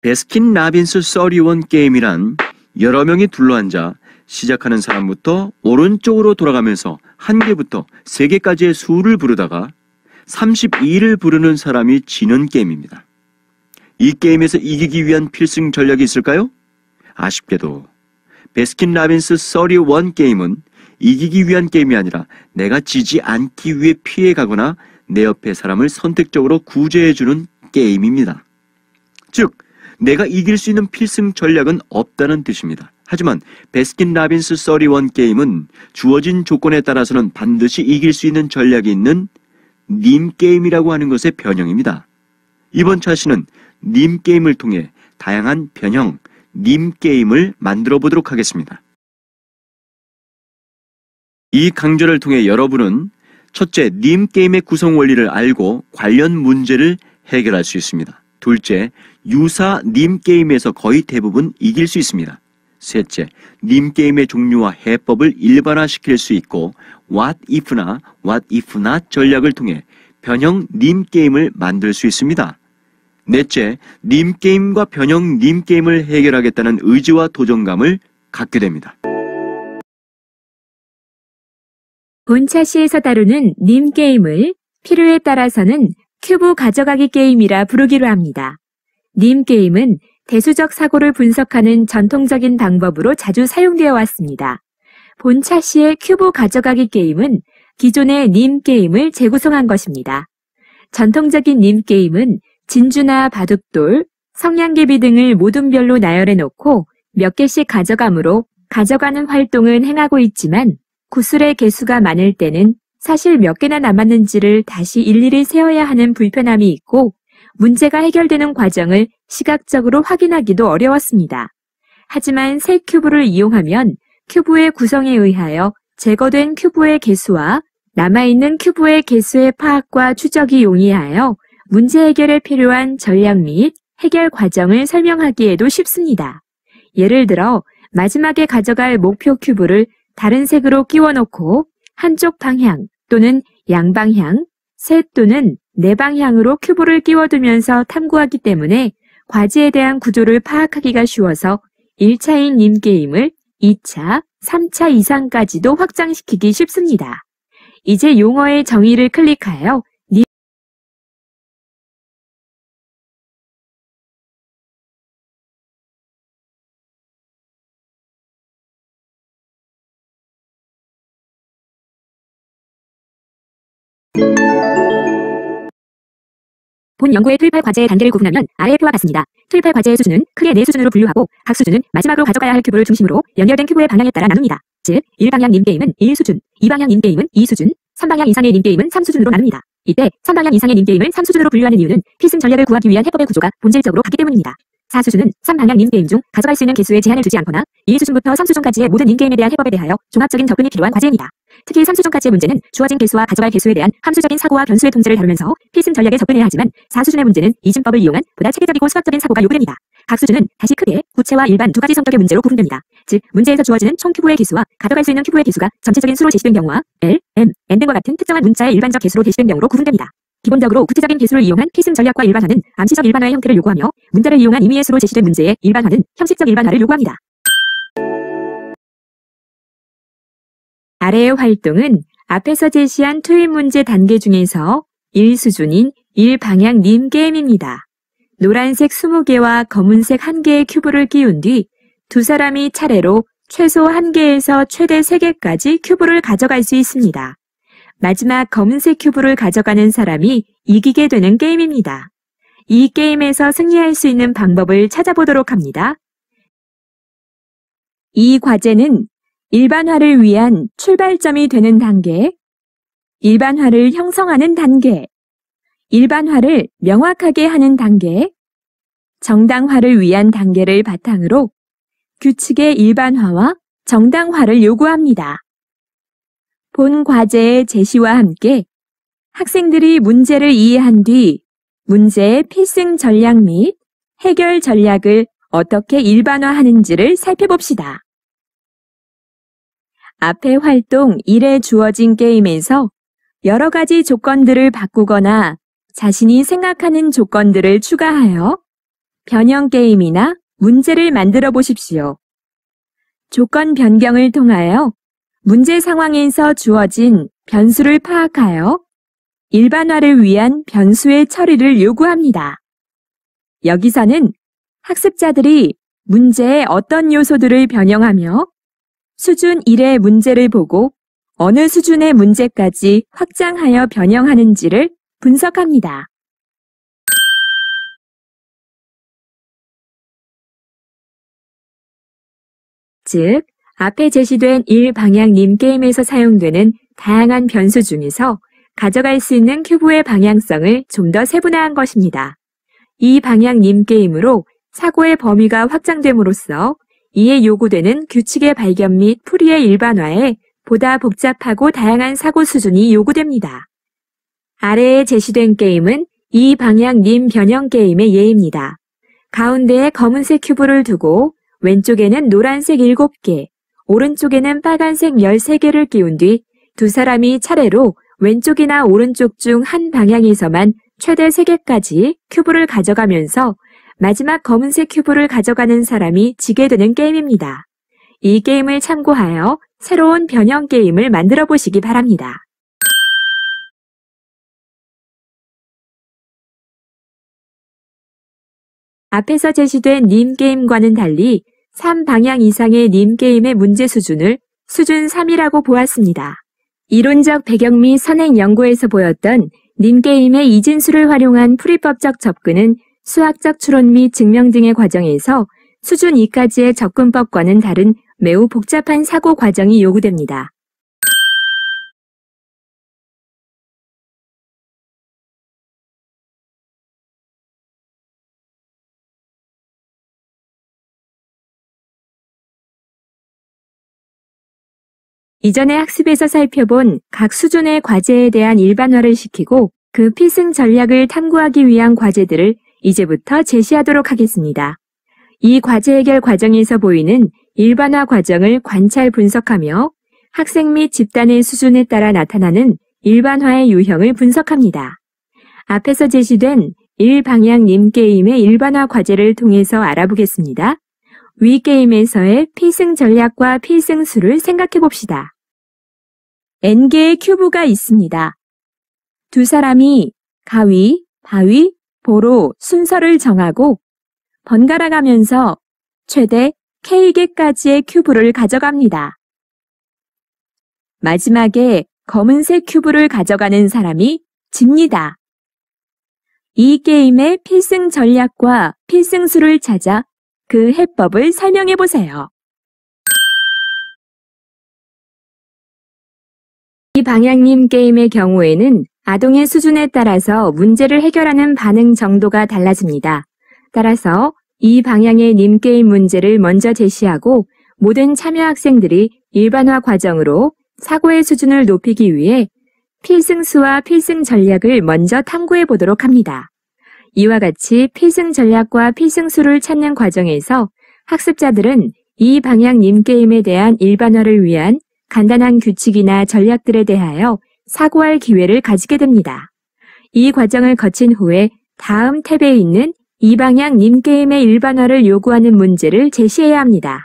베스킨 라빈스 31 게임이란 여러 명이 둘러앉아 시작하는 사람부터 오른쪽으로 돌아가면서 1개부터 3개까지의 수를 부르다가 32를 부르는 사람이 지는 게임입니다. 이 게임에서 이기기 위한 필승 전략이 있을까요? 아쉽게도 베스킨 라빈스 31 게임은 이기기 위한 게임이 아니라 내가 지지 않기 위해 피해가거나 내 옆에 사람을 선택적으로 구제해주는 게임입니다. 즉, 내가 이길 수 있는 필승 전략은 없다는 뜻입니다. 하지만 베스킨 라빈스 31 게임은 주어진 조건에 따라서는 반드시 이길 수 있는 전략이 있는 님 게임이라고 하는 것의 변형입니다. 이번 차시는 님 게임을 통해 다양한 변형, 님 게임을 만들어 보도록 하겠습니다. 이 강좌를 통해 여러분은 첫째, 님 게임의 구성 원리를 알고 관련 문제를 해결할 수 있습니다. 둘째, 유사 님 게임에서 거의 대부분 이길 수 있습니다. 셋째, 님 게임의 종류와 해법을 일반화시킬 수 있고 What if나 What if not 전략을 통해 변형 님 게임을 만들 수 있습니다. 넷째, 님 게임과 변형 님 게임을 해결하겠다는 의지와 도전감을 갖게 됩니다. 본차시에서 다루는 님 게임을 필요에 따라서는 큐브 가져가기 게임이라 부르기로 합니다. 님 게임은 대수적 사고를 분석하는 전통적인 방법으로 자주 사용되어 왔습니다. 본차시의 큐브 가져가기 게임은 기존의 님 게임을 재구성한 것입니다. 전통적인 님 게임은 진주나 바둑돌, 성냥개비 등을 모둠별로 나열해 놓고 몇 개씩 가져가므로 가져가는 활동은 행하고 있지만 구슬의 개수가 많을 때는 사실 몇 개나 남았는지를 다시 일일이 세어야 하는 불편함이 있고 문제가 해결되는 과정을 시각적으로 확인하기도 어려웠습니다. 하지만 새 큐브를 이용하면 큐브의 구성에 의하여 제거된 큐브의 개수와 남아있는 큐브의 개수의 파악과 추적이 용이하여 문제 해결에 필요한 전략 및 해결 과정을 설명하기에도 쉽습니다. 예를 들어 마지막에 가져갈 목표 큐브를 다른 색으로 끼워놓고 한쪽 방향 또는 양방향, 세 또는 네 방향으로 큐브를 끼워두면서 탐구하기 때문에 과제에 대한 구조를 파악하기가 쉬워서 1차인 님 게임을 2차, 3차 이상까지도 확장시키기 쉽습니다. 이제 용어의 정의를 클릭하여 본 연구의 틀팔 과제의 단계를 구분하면 아래의 표와 같습니다. 틀팔 과제의 수준은 크게 4수준으로 분류하고 각 수준은 마지막으로 가져가야 할 큐브를 중심으로 연결된 큐브의 방향에 따라 나눕니다. 즉, 1방향 님 게임은 1수준, 2방향 님 게임은 2수준, 3방향 이상의 님 게임은 3수준으로 나눕니다. 이때 3방향 이상의 님 게임을 3수준으로 분류하는 이유는 필승 전략을 구하기 위한 해법의 구조가 본질적으로 같기 때문입니다. 4수준은 3방향 님 게임 중 가져갈 수 있는 개수에 제한을 두지 않거나 1수준부터 3수준까지의 모든 님 게임에 대한 해법에 대하여 종합적인 접근이 필요한 과제입니다. 특히 3수준까지의 문제는 주어진 개수와 가져갈 개수에 대한 함수적인 사고와 변수의 통제를 다루면서 필승 전략에 접근해야 하지만 4수준의 문제는 이진법을 이용한 보다 체계적이고 수학적인 사고가 요구됩니다. 각 수준은 다시 크게 구체와 일반 두 가지 성격의 문제로 구분됩니다. 즉, 문제에서 주어지는 총 큐브의 개수와 가져갈 수 있는 큐브의 개수가 전체적인 수로 제시된 경우와 L, M, N 등과 같은 특정한 문자의 일반적 개수로 제시된 경우로 구분됩니다. 기본적으로 구체적인 개수를 이용한 필승 전략과 일반화는 암시적 일반화의 형태를 요구하며 문자를 이용한 임의의 수로 제시된 문제의 일반화는 형식적 일반화를 요구합니다. 아래의 활동은 앞에서 제시한 투입 문제 단계 중에서 1수준인 1방향 님 게임입니다. 노란색 20개와 검은색 1개의 큐브를 끼운 뒤 두 사람이 차례로 최소 1개에서 최대 3개까지 큐브를 가져갈 수 있습니다. 마지막 검은색 큐브를 가져가는 사람이 이기게 되는 게임입니다. 이 게임에서 승리할 수 있는 방법을 찾아보도록 합니다. 이 과제는 일반화를 위한 출발점이 되는 단계, 일반화를 형성하는 단계, 일반화를 명확하게 하는 단계, 정당화를 위한 단계를 바탕으로 규칙의 일반화와 정당화를 요구합니다. 본 과제의 제시와 함께 학생들이 문제를 이해한 뒤 문제의 필승 전략 및 해결 전략을 어떻게 일반화하는지를 살펴봅시다. 앞의 활동 1에 주어진 게임에서 여러 가지 조건들을 바꾸거나 자신이 생각하는 조건들을 추가하여 변형 게임이나 문제를 만들어 보십시오. 조건 변경을 통하여 문제 상황에서 주어진 변수를 파악하여 일반화를 위한 변수의 처리를 요구합니다. 여기서는 학습자들이 문제의 어떤 요소들을 변형하며 수준 1의 문제를 보고 어느 수준의 문제까지 확장하여 변형하는지를 분석합니다. 즉, 앞에 제시된 1방향 님 게임에서 사용되는 다양한 변수 중에서 가져갈 수 있는 큐브의 방향성을 좀 더 세분화한 것입니다. 이 방향 님 게임으로 사고의 범위가 확장됨으로써 이에 요구되는 규칙의 발견 및 풀이의 일반화에 보다 복잡하고 다양한 사고 수준이 요구됩니다. 아래에 제시된 게임은 이 방향 님 변형 게임의 예입니다. 가운데에 검은색 큐브를 두고 왼쪽에는 노란색 7개, 오른쪽에는 빨간색 13개를 끼운 뒤 두 사람이 차례로 왼쪽이나 오른쪽 중 한 방향에서만 최대 3개까지 큐브를 가져가면서 마지막 검은색 큐브를 가져가는 사람이 지게 되는 게임입니다. 이 게임을 참고하여 새로운 변형 게임을 만들어 보시기 바랍니다. 앞에서 제시된 님 게임과는 달리 3방향 이상의 님 게임의 문제 수준을 수준 3이라고 보았습니다. 이론적 배경 및 선행 연구에서 보였던 님 게임의 이진수를 활용한 풀이법적 접근은 수학적 추론 및 증명 등의 과정에서 수준 2까지의 접근법과는 다른 매우 복잡한 사고 과정이 요구됩니다. 이전의 학습에서 살펴본 각 수준의 과제에 대한 일반화를 시키고 그 필승 전략을 탐구하기 위한 과제들을 이제부터 제시하도록 하겠습니다. 이 과제 해결 과정에서 보이는 일반화 과정을 관찰 분석하며 학생 및 집단의 수준에 따라 나타나는 일반화의 유형을 분석합니다. 앞에서 제시된 1방향 님 게임의 일반화 과제를 통해서 알아보겠습니다. 위 게임에서의 필승 전략과 필승수를 생각해 봅시다. N개의 큐브가 있습니다. 두 사람이 가위, 바위, 보로 순서를 정하고 번갈아 가면서 최대 K개까지의 큐브를 가져갑니다. 마지막에 검은색 큐브를 가져가는 사람이 집니다. 이 게임의 필승 전략과 필승수를 찾아 그 해법을 설명해 보세요. 이 방향님 게임의 경우에는 아동의 수준에 따라서 문제를 해결하는 반응 정도가 달라집니다. 따라서 이 방향의 님 게임 문제를 먼저 제시하고 모든 참여 학생들이 일반화 과정으로 사고의 수준을 높이기 위해 필승수와 필승 전략을 먼저 탐구해 보도록 합니다. 이와 같이 필승 전략과 필승수를 찾는 과정에서 학습자들은 이 방향 님 게임에 대한 일반화를 위한 간단한 규칙이나 전략들에 대하여 사고할 기회를 가지게 됩니다. 이 과정을 거친 후에 다음 탭에 있는 이 방향 님 게임의 일반화를 요구하는 문제를 제시해야 합니다.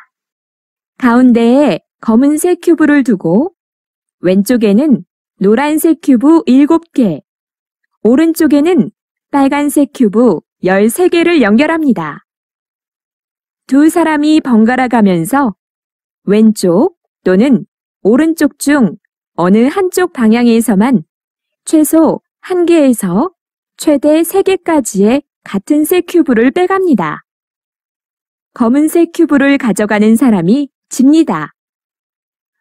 가운데에 검은색 큐브를 두고 왼쪽에는 노란색 큐브 7개, 오른쪽에는 빨간색 큐브 13개를 연결합니다. 두 사람이 번갈아 가면서 왼쪽 또는 오른쪽 중 어느 한쪽 방향에서만 최소 1개에서 최대 3개까지의 같은 색 큐브를 빼갑니다. 검은색 큐브를 가져가는 사람이 집니다.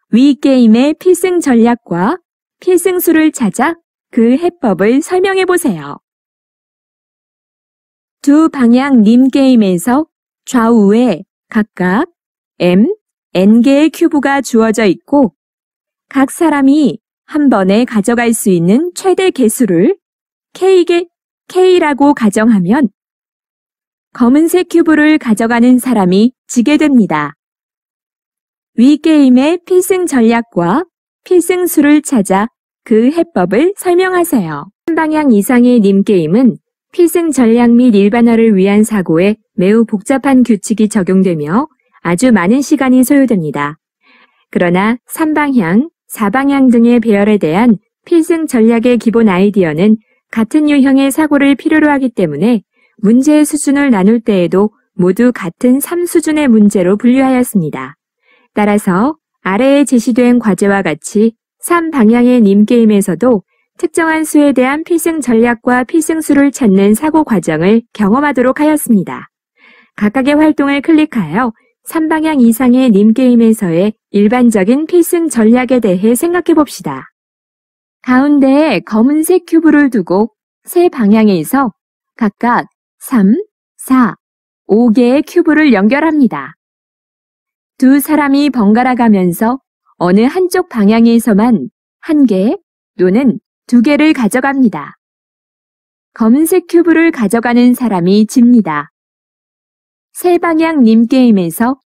위 게임의 필승 전략과 필승수를 찾아 그 해법을 설명해 보세요. 두 방향 님 게임에서 좌우에 각각 M, N개의 큐브가 주어져 있고 각 사람이 한 번에 가져갈 수 있는 최대 개수를 K라고 가정하면 검은색 큐브를 가져가는 사람이 지게 됩니다. 위 게임의 필승 전략과 필승수를 찾아 그 해법을 설명하세요. 한 방향 이상의 님 게임은 필승 전략 및 일반화를 위한 사고에 매우 복잡한 규칙이 적용되며 아주 많은 시간이 소요됩니다. 그러나 3방향, 4방향 등의 배열에 대한 필승 전략의 기본 아이디어는 같은 유형의 사고를 필요로 하기 때문에 문제의 수준을 나눌 때에도 모두 같은 3수준의 문제로 분류하였습니다. 따라서 아래에 제시된 과제와 같이 3방향의 님게임에서도 특정한 수에 대한 필승 전략과 필승수를 찾는 사고 과정을 경험하도록 하였습니다. 각각의 활동을 클릭하여 3방향 이상의 님게임에서의 일반적인 필승 전략에 대해 생각해 봅시다. 가운데에 검은색 큐브를 두고 세 방향에서 각각 3, 4, 5개의 큐브를 연결합니다. 두 사람이 번갈아 가면서 어느 한쪽 방향에서만 1개 또는 2개를 가져갑니다. 검은색 큐브를 가져가는 사람이 집니다. 세 방향 님게임에서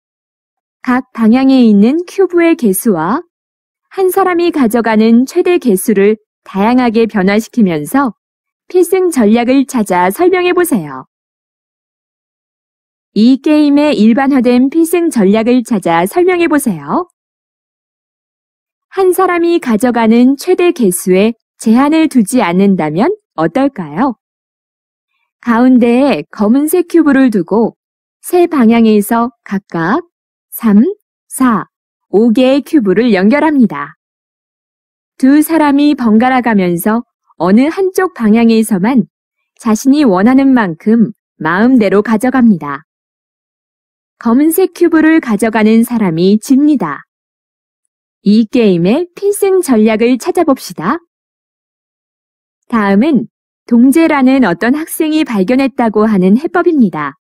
각 방향에 있는 큐브의 개수와 한 사람이 가져가는 최대 개수를 다양하게 변화시키면서 필승 전략을 찾아 설명해 보세요. 이 게임의 일반화된 필승 전략을 찾아 설명해 보세요. 한 사람이 가져가는 최대 개수에 제한을 두지 않는다면 어떨까요? 가운데에 검은색 큐브를 두고 세 방향에서 각각 3, 4, 5개의 큐브를 연결합니다. 두 사람이 번갈아 가면서 어느 한쪽 방향에서만 자신이 원하는 만큼 마음대로 가져갑니다. 검은색 큐브를 가져가는 사람이 집니다. 이 게임의 필승 전략을 찾아봅시다. 다음은 동재라는 어떤 학생이 발견했다고 하는 해법입니다.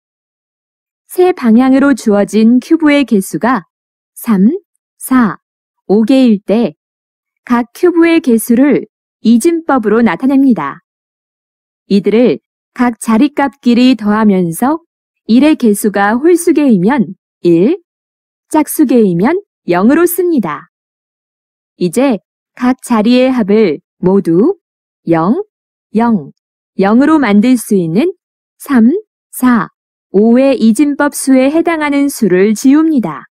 세 방향으로 주어진 큐브의 개수가 3, 4, 5개일 때 각 큐브의 개수를 이진법으로 나타냅니다. 이들을 각 자리값끼리 더하면서 1의 개수가 홀수개이면 1, 짝수개이면 0으로 씁니다. 이제 각 자리의 합을 모두 0, 0, 0으로 만들 수 있는 3, 4, 5의 이진법 수에 해당하는 수를 지웁니다.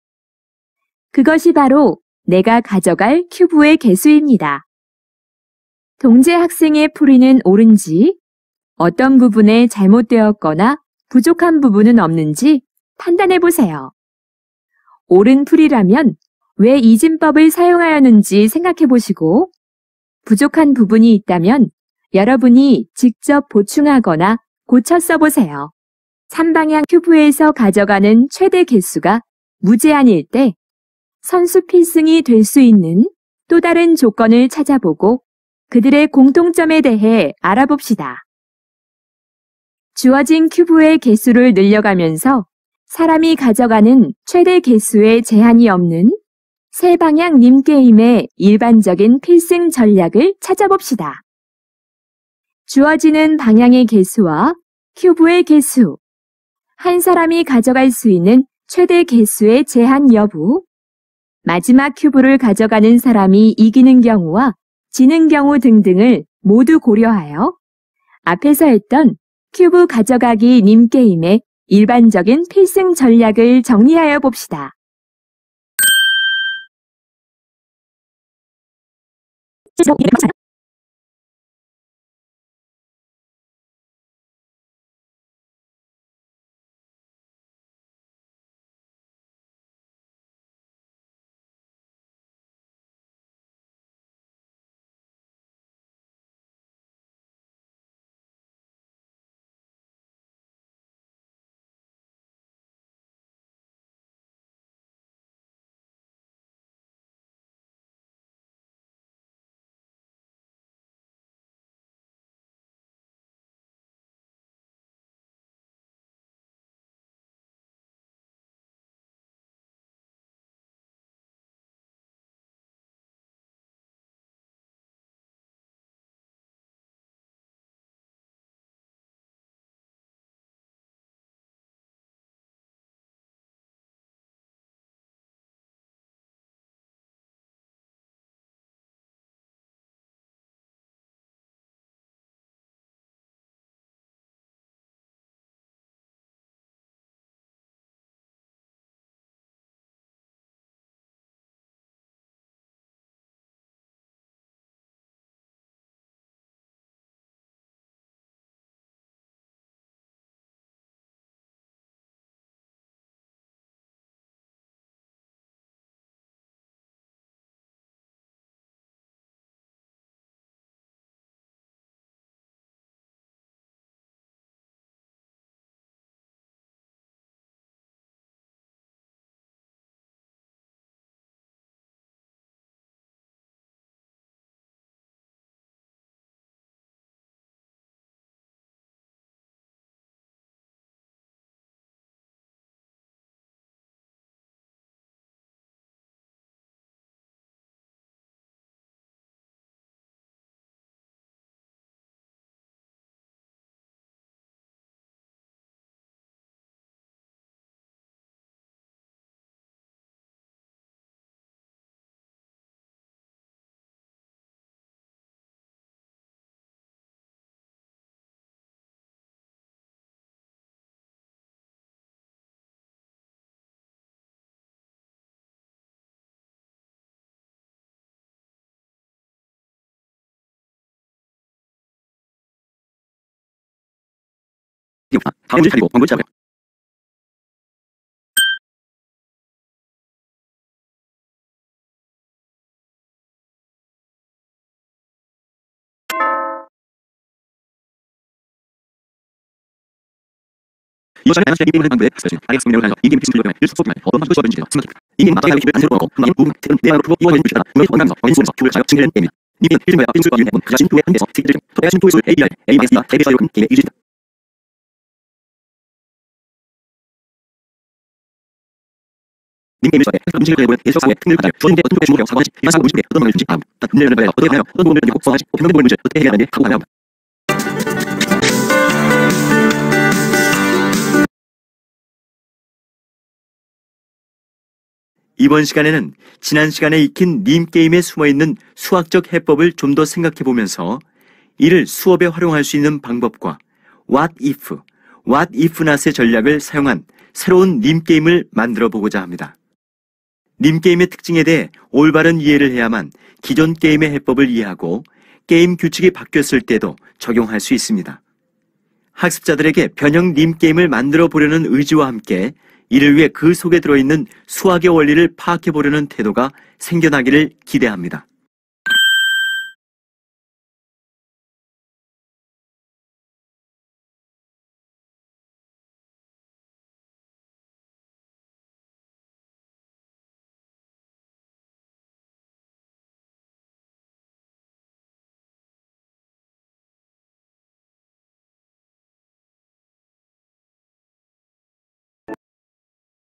그것이 바로 내가 가져갈 큐브의 개수입니다. 동재 학생의 풀이는 옳은지, 어떤 부분에 잘못되었거나 부족한 부분은 없는지 판단해 보세요. 옳은 풀이라면 왜 이진법을 사용하였는지 생각해 보시고, 부족한 부분이 있다면 여러분이 직접 보충하거나 고쳐 써보세요. 3방향 큐브에서 가져가는 최대 개수가 무제한일 때 선수 필승이 될 수 있는 또 다른 조건을 찾아보고 그들의 공통점에 대해 알아봅시다. 주어진 큐브의 개수를 늘려가면서 사람이 가져가는 최대 개수에 제한이 없는 세 방향 님게임의 일반적인 필승 전략을 찾아봅시다. 주어지는 방향의 개수와 큐브의 개수, 한 사람이 가져갈 수 있는 최대 개수의 제한 여부, 마지막 큐브를 가져가는 사람이 이기는 경우와 지는 경우 등등을 모두 고려하여 앞에서 했던 큐브 가져가기 님게임의 일반적인 필승 전략을 정리하여 봅시다. 다음 문제 가지고 광고를 시작하고요. 이번 시간에 다양한 게임을 하는 방법에 학습하시는 아이엑스 명령을 하여서 이 게임 필승 전략을 일수 수업을 어떤 방식으로 수업을 진행해서 스마트 이 게임 마지막에 큐브를 안으로 넣고 한방에 무브 특은 내안으로 큐브 이완을 불시다가 무에서 원하면서 어린 손에서 큐브를 자격 증명하는 게임입니다. 이 게임은 필승과야 필승과 유인해 본 그자신 큐브의 한 개에서 세계를 토대하신 토의 수를 ABR, ABS가 대비사로 큰 게임의 이주입니다. 님 게임을 시작해 음식을 해보는 계속 사고의 특별 과제 주어진 문제 어떤 쪽에 주목하여 사고하지 일반 사고 문제 어떤 방을 준지 다음 문제를 내는 어떻게 하나요 어떤 도움을 받고 수학하지 변경된 문제 어떻게 해야 하는지 하고 가나요. 이번 시간에는 지난 시간에 익힌 님 게임에 숨어있는 수학적 해법을 좀 더 생각해보면서 이를 수업에 활용할 수 있는 방법과 What if not의 전략을 사용한 새로운 님 게임을 만들어 보고자 합니다. 님 게임의 특징에 대해 올바른 이해를 해야만 기존 게임의 해법을 이해하고 게임 규칙이 바뀌었을 때도 적용할 수 있습니다. 학습자들에게 변형 님 게임을 만들어 보려는 의지와 함께 이를 위해 그 속에 들어있는 수학의 원리를 파악해 보려는 태도가 생겨나기를 기대합니다.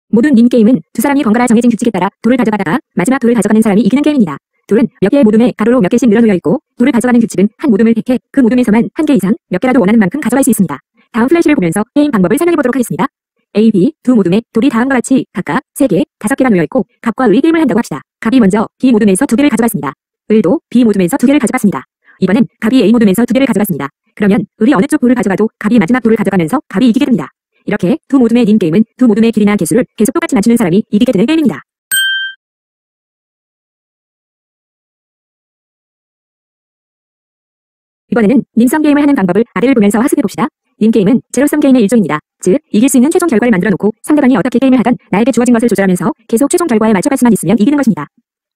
모든 님 게임은 두 사람이 번갈아 정해진 규칙에 따라 돌을 가져가다가 마지막 돌을 가져가는 사람이 이기는 게임입니다. 돌은 몇 개의 모둠에 가로로 몇 개씩 늘어놓여 있고 돌을 가져가는 규칙은 한 모둠을 택해 그 모둠에서만 한 개 이상 몇 개라도 원하는 만큼 가져갈 수 있습니다. 다음 플래시를 보면서 게임 방법을 설명해 보도록 하겠습니다. A, B 두 모둠에 돌이 다음과 같이 각각 3개, 5개가 놓여 있고 갑과 의 게임을 한다고 합시다. 갑이 먼저 B 모둠에서 2개를 가져갔습니다. 을도 B 모둠에서 2개를 가져갔습니다. 이번엔 갑이 A 모둠에서 2개를 가져갔습니다. 그러면 을이 어느 쪽 돌을 가져가도 갑이 마지막 돌을 가져가면서 갑이 이기게 됩니다. 이렇게 두 모둠의 님 게임은 두 모둠의 길이나 개수를 계속 똑같이 맞추는 사람이 이기게 되는 게임입니다. 이번에는 님썸 게임을 하는 방법을 아래를 보면서 학습해봅시다. 님 게임은 제로섬 게임의 일종입니다. 즉, 이길 수 있는 최종 결과를 만들어 놓고 상대방이 어떻게 게임을 하든 나에게 주어진 것을 조절하면서 계속 최종 결과에 맞춰갈 수만 있으면 이기는 것입니다.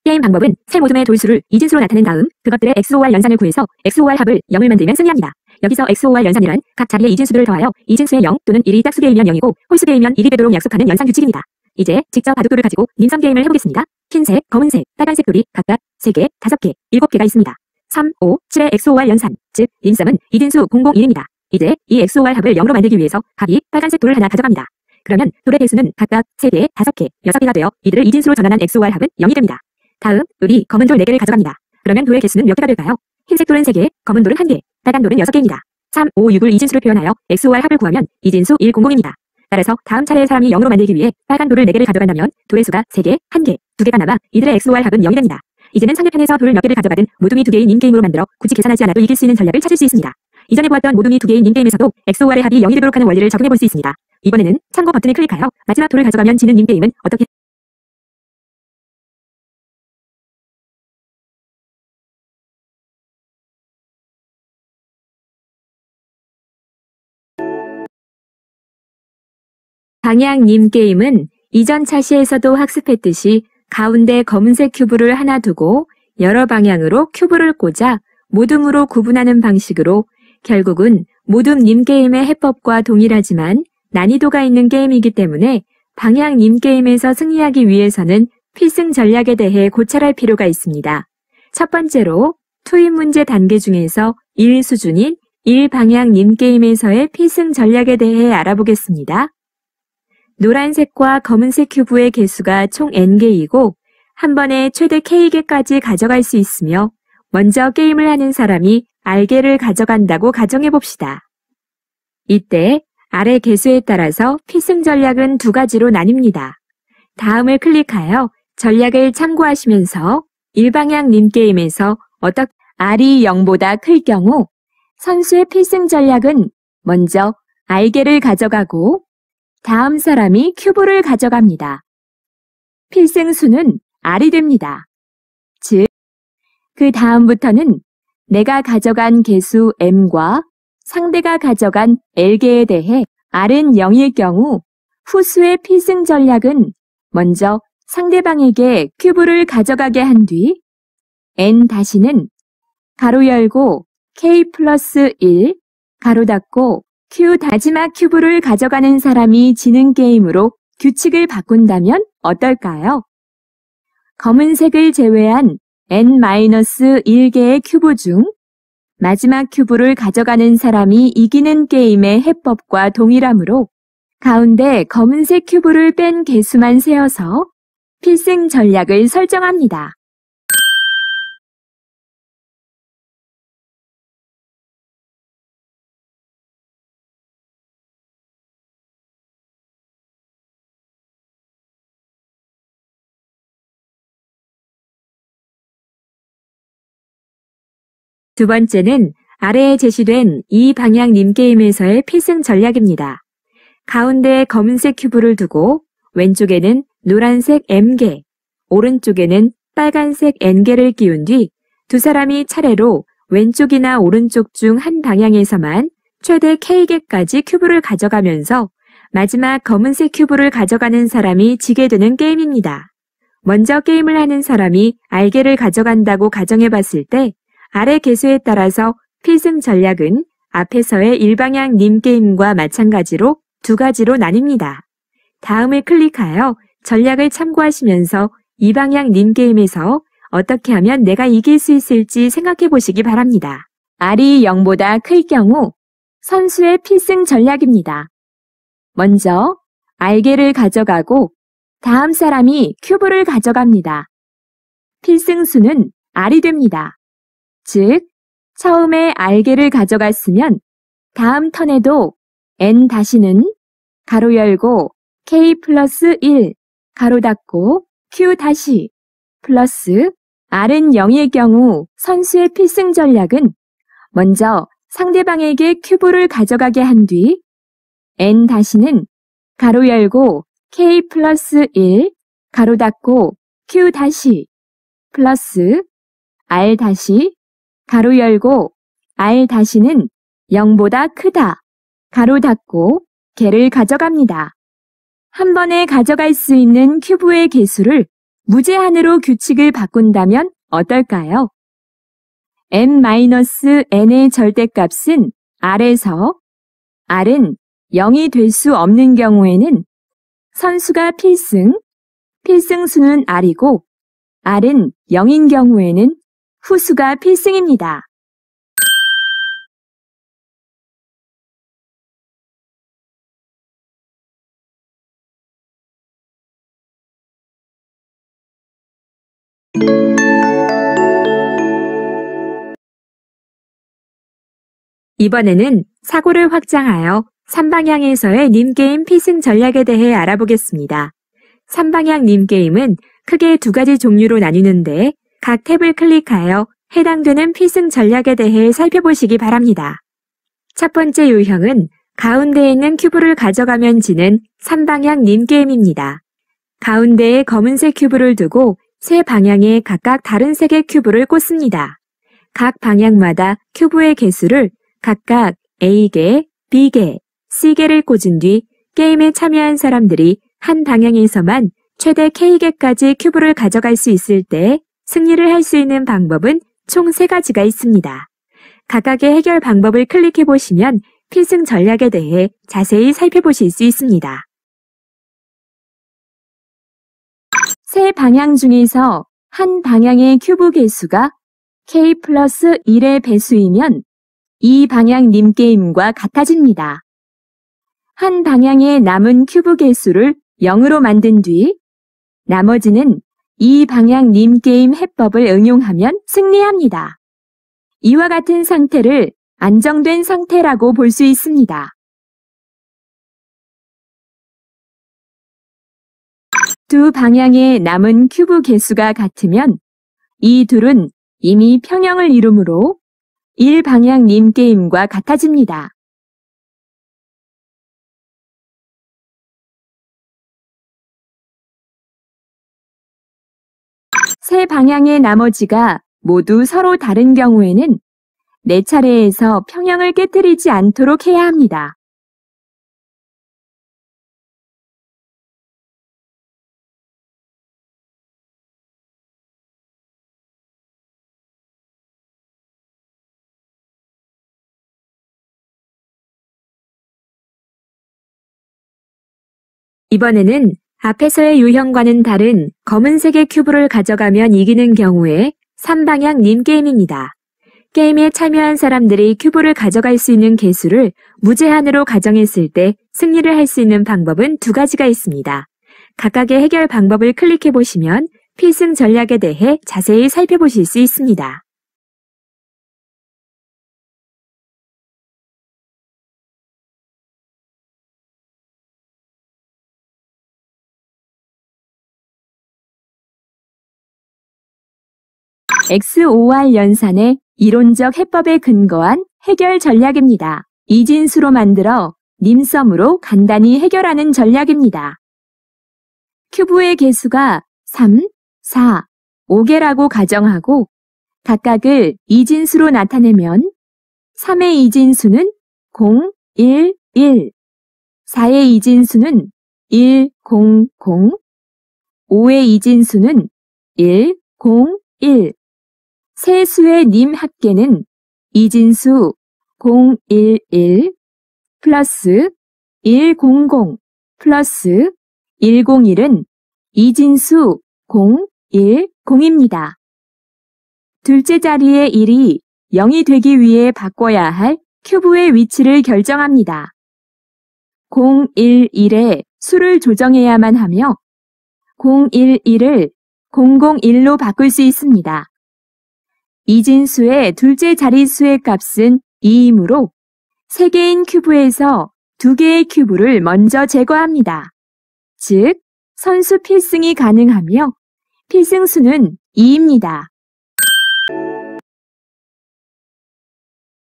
게임 방법은 세 모둠의 돌수를 이진수로 나타낸 다음 그것들의 XOR 연산을 구해서 XOR 합을 0을 만들면 승리합니다. 여기서 XOR 연산이란 각 자리의 이진수들을 더하여 이진수의 0 또는 1이 짝수개이면 0이고 홀수개이면 1이 되도록 약속하는 연산 규칙입니다. 이제 직접 바둑돌을 가지고 님썸 게임을 해보겠습니다. 흰색, 검은색, 빨간색 돌이 각각 3개, 5개, 7개가 있습니다. 3, 5, 7의 XOR 연산, 즉 님썸은 이진수 001입니다. 이제 이 XOR 합을 0으로 만들기 위해서 갑이 빨간색 돌을 하나 가져갑니다. 그러면 돌의 개수는 각각 3개, 5개, 6개가 되어 이들을 이진수로 전환한 XOR 합은 0이 됩니다. 다음, 을이 검은 돌 4개를 가져갑니다. 그러면 돌의 개수는 몇 개가 될까요? 흰색 돌은 3개, 검은 돌은 1개, 빨간 돌은 6개입니다. 3, 5, 6을 이진수로 표현하여 XOR 합을 구하면 이진수 100입니다. 따라서 다음 차례의 사람이 0으로 만들기 위해 빨간 돌을 4개를 가져간다면 돌의 수가 3개, 1개, 2개가 남아 이들의 XOR 합은 0이 됩니다. 이제는 상대편에서 돌을 몇 개를 가져가든 모둠이 2개인 님게임으로 만들어 굳이 계산하지 않아도 이길 수 있는 전략을 찾을 수 있습니다. 이전에 보았던 모둠이 2개인 님게임에서도 XOR의 합이 0이 되도록 하는 원리를 적용해 볼 수 있습니다. 이번에는 참고 버튼을 클릭하여 마지막 돌을 가져가면 지는 님게임은 어떻게 방향 님 게임은 이전 차시에서도 학습했듯이 가운데 검은색 큐브를 하나 두고 여러 방향으로 큐브를 꽂아 모둠으로 구분하는 방식으로 결국은 모둠 님 게임의 해법과 동일하지만 난이도가 있는 게임이기 때문에 방향 님 게임에서 승리하기 위해서는 필승 전략에 대해 고찰할 필요가 있습니다. 첫 번째로 투입 문제 단계 중에서 1 수준인 1방향 님 게임에서의 필승 전략에 대해 알아보겠습니다. 노란색과 검은색 큐브의 개수가 총 n개이고 한 번에 최대 k개까지 가져갈 수 있으며 먼저 게임을 하는 사람이 r개를 가져간다고 가정해봅시다. 이때 아래 개수에 따라서 필승 전략은 두 가지로 나뉩니다. 다음을 클릭하여 전략을 참고하시면서 일방향 림게임에서 어떻게 r이 0보다 클 경우 선수의 필승 전략은 먼저 r개를 가져가고 다음 사람이 큐브를 가져갑니다. 필승수는 r이 됩니다. 즉, 그 다음부터는 내가 가져간 개수 m과 상대가 가져간 L개에 대해 R은 0일 경우 후수의 필승 전략은 먼저 상대방에게 큐브를 가져가게 한 뒤 N-는 가로 열고 K 플러스 1 가로 닫고 Q 마지막 큐브를 가져가는 사람이 지는 게임으로 규칙을 바꾼다면 어떨까요? 검은색을 제외한 N-1개의 큐브 중 마지막 큐브를 가져가는 사람이 이기는 게임의 해법과 동일하므로 가운데 검은색 큐브를 뺀 개수만 세어서 필승 전략을 설정합니다. 두 번째는 아래에 제시된 이 방향 님 게임에서의 필승 전략입니다. 가운데에 검은색 큐브를 두고 왼쪽에는 노란색 M개, 오른쪽에는 빨간색 N개를 끼운 뒤 두 사람이 차례로 왼쪽이나 오른쪽 중 한 방향에서만 최대 K개까지 큐브를 가져가면서 마지막 검은색 큐브를 가져가는 사람이 지게 되는 게임입니다. 먼저 게임을 하는 사람이 R개를 가져간다고 가정해봤을 때 아래 개수에 따라서 필승 전략은 앞에서의 일방향 님 게임과 마찬가지로 두 가지로 나뉩니다. 다음을 클릭하여 전략을 참고하시면서 이 방향 님 게임에서 어떻게 하면 내가 이길 수 있을지 생각해 보시기 바랍니다. R이 0보다 클 경우 선수의 필승 전략입니다. 먼저 R개를 가져가고 다음 사람이 큐브를 가져갑니다. 필승수는 R이 됩니다. 즉, 처음에 R개를 가져갔으면 다음 턴에도 N-는 가로 열고 K 플러스 1 가로 닫고 Q 플러스 R은 0일 경우 선수의 필승 전략은 먼저 상대방에게 큐브를 가져가게 한 뒤 N-는 가로 열고 K 플러스 1 가로 닫고 Q 플러스 R 가로 열고 R-는 0보다 크다 가로 닫고 개를 가져갑니다. 한 번에 가져갈 수 있는 큐브의 개수를 무제한으로 규칙을 바꾼다면 어떨까요? M-N의 절대값은 R에서 R은 0이 될 수 없는 경우에는 선수가 필승수는 R이고 R은 0인 경우에는 후수가 필승입니다. 이번에는 사고를 확장하여 3방향에서의 님게임 필승 전략에 대해 알아보겠습니다. 3방향 님게임은 크게 두 가지 종류로 나뉘는데 각 탭을 클릭하여 해당되는 필승 전략에 대해 살펴보시기 바랍니다. 첫 번째 유형은 가운데에 있는 큐브를 가져가면 지는 3방향 님게임입니다. 가운데에 검은색 큐브를 두고 세 방향에 각각 다른 색의 큐브를 꽂습니다. 각 방향마다 큐브의 개수를 각각 A개, B개, C개를 꽂은 뒤 게임에 참여한 사람들이 한 방향에서만 최대 K개까지 큐브를 가져갈 수 있을 때 승리를 할 수 있는 방법은 총 3가지가 있습니다. 각각의 해결 방법을 클릭해 보시면 필승 전략에 대해 자세히 살펴보실 수 있습니다. 세 방향 중에서 한 방향의 큐브 개수가 K 플러스 1의 배수이면 이 방향 님 게임과 같아집니다. 한 방향의 남은 큐브 개수를 0으로 만든 뒤 나머지는 이 방향 님 게임 해법을 응용하면 승리합니다. 이와 같은 상태를 안정된 상태라고 볼 수 있습니다. 두 방향의 남은 큐브 개수가 같으면 이 둘은 이미 평형을 이루므로 1방향 님 게임과 같아집니다. 세 방향의 나머지가 모두 서로 다른 경우에는 4차례에서 평형을 깨뜨리지 않도록 해야 합니다. 이번에는 앞에서의 유형과는 다른 검은색의 큐브를 가져가면 이기는 경우에 3방향 님 게임입니다. 게임에 참여한 사람들이 큐브를 가져갈 수 있는 개수를 무제한으로 가정했을 때 승리를 할 수 있는 방법은 2가지가 있습니다. 각각의 해결 방법을 클릭해 보시면 필승 전략에 대해 자세히 살펴보실 수 있습니다. XOR 연산의 이론적 해법에 근거한 해결 전략입니다. 이진수로 만들어 님썸으로 간단히 해결하는 전략입니다. 큐브의 개수가 3, 4, 5개라고 가정하고 각각을 이진수로 나타내면 3의 이진수는 0, 1, 1, 4의 이진수는 1, 0, 0, 5의 이진수는 1, 0, 1, 세 수의 님 합계는 이진수 011 플러스 100 플러스 101은 이진수 010입니다. 둘째 자리의 1이 0이 되기 위해 바꿔야 할 큐브의 위치를 결정합니다. 011에 수를 조정해야만 하며 011을 001로 바꿀 수 있습니다. 이진수의 둘째 자릿수의 값은 2이므로 3개인 큐브에서 2개의 큐브를 먼저 제거합니다. 즉, 선수 필승이 가능하며 필승수는 2입니다.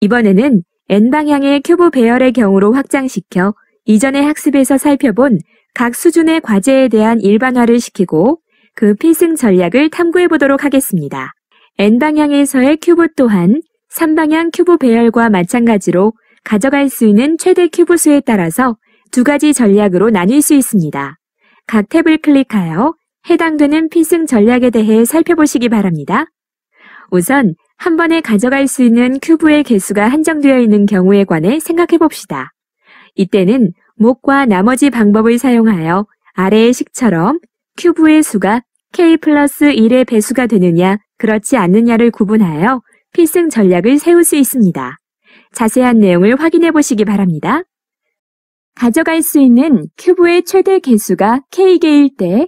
이번에는 N방향의 큐브 배열의 경우로 확장시켜 이전의 학습에서 살펴본 각 수준의 과제에 대한 일반화를 시키고 그 필승 전략을 탐구해 보도록 하겠습니다. N방향에서의 큐브 또한 3방향 큐브 배열과 마찬가지로 가져갈 수 있는 최대 큐브 수에 따라서 2가지 전략으로 나뉠 수 있습니다. 각 탭을 클릭하여 해당되는 필승 전략에 대해 살펴보시기 바랍니다. 우선 한 번에 가져갈 수 있는 큐브의 개수가 한정되어 있는 경우에 관해 생각해 봅시다. 이때는 목과 나머지 방법을 사용하여 아래의 식처럼 큐브의 수가 k 플러스 1의 배수가 되느냐 그렇지 않느냐를 구분하여 필승 전략을 세울 수 있습니다. 자세한 내용을 확인해 보시기 바랍니다. 가져갈 수 있는 큐브의 최대 개수가 k개일 때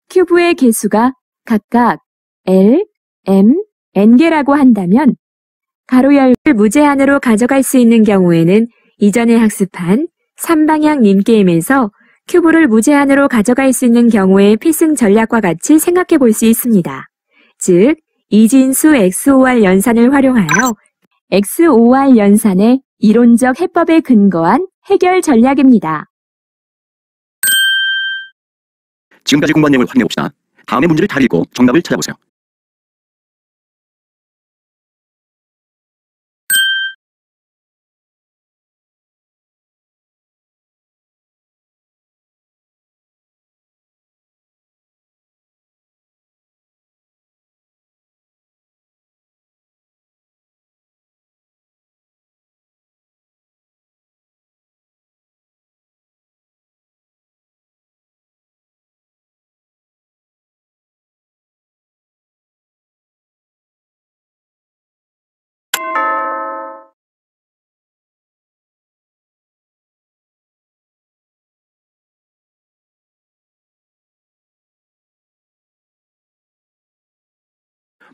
큐브의 개수가 각각 l, m, n개라고 한다면 가로 열고 무제한으로 가져갈 수 있는 경우에는 이전에 학습한 3방향 님 게임에서 큐브를 무제한으로 가져갈 수 있는 경우의 필승 전략과 같이 생각해 볼 수 있습니다. 즉, 이진수 XOR 연산을 활용하여 XOR 연산의 이론적 해법에 근거한 해결 전략입니다. 지금까지 공부한 내용을 확인해 봅시다. 다음의 문제를 잘 읽고 정답을 찾아보세요.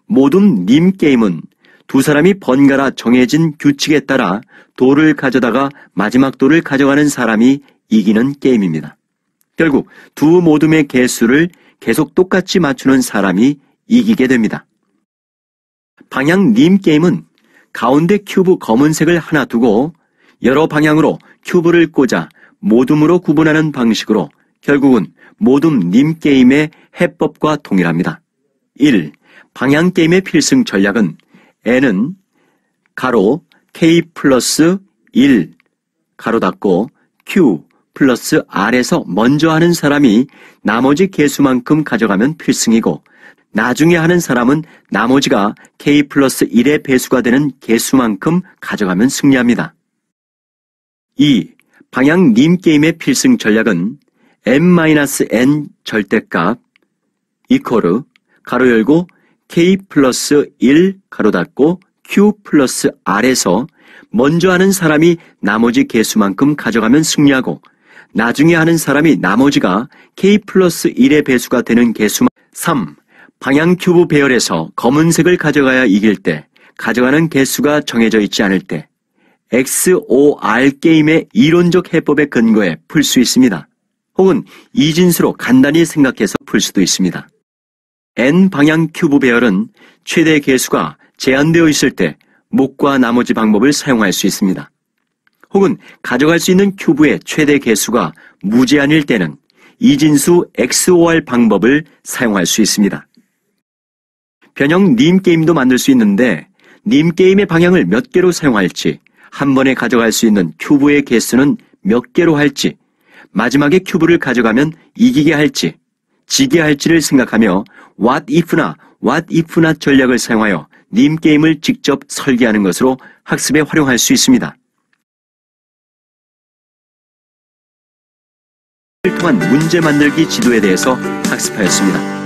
모둠 님 게임은 두 사람이 번갈아 정해진 규칙에 따라 돌을 가져다가 마지막 돌을 가져가는 사람이 이기는 게임입니다. 결국 두 모둠의 개수를 계속 똑같이 맞추는 사람이 이기게 됩니다. 방향 님 게임은 가운데 큐브 검은색을 하나 두고 여러 방향으로 큐브를 꽂아 모둠으로 구분하는 방식으로 결국은 모둠 님 게임의 해법과 동일합니다. 1. 방향 게임의 필승 전략은 N은 가로 K 플러스 1 가로 닫고 Q 플러스 R에서 먼저 하는 사람이 나머지 개수만큼 가져가면 필승이고 나중에 하는 사람은 나머지가 K 플러스 1의 배수가 되는 개수만큼 가져가면 승리합니다. 2. 방향 님 게임의 필승 전략은 m-n 절대값 이퀄 가로 열고 K 플러스 1 가로 닫고 Q 플러스 R에서 먼저 하는 사람이 나머지 개수만큼 가져가면 승리하고 나중에 하는 사람이 나머지가 K 플러스 1의 배수가 되는 개수만 3. 방향 큐브 배열에서 검은색을 가져가야 이길 때 가져가는 개수가 정해져 있지 않을 때 XOR 게임의 이론적 해법에 근거해 풀 수 있습니다. 혹은 이진수로 간단히 생각해서 풀 수도 있습니다. N 방향 큐브 배열은 최대 개수가 제한되어 있을 때 목과 나머지 방법을 사용할 수 있습니다. 혹은 가져갈 수 있는 큐브의 최대 개수가 무제한일 때는 이진수 XOR 방법을 사용할 수 있습니다. 변형 님 게임도 만들 수 있는데 님 게임의 방향을 몇 개로 사용할지, 한 번에 가져갈 수 있는 큐브의 개수는 몇 개로 할지, 마지막에 큐브를 가져가면 이기게 할지, 지게 할지를 생각하며 what if나 전략을 사용하여 님 게임을 직접 설계하는 것으로 학습에 활용할 수 있습니다. 통한 문제 만들기 지도에 대해서 학습하였습니다.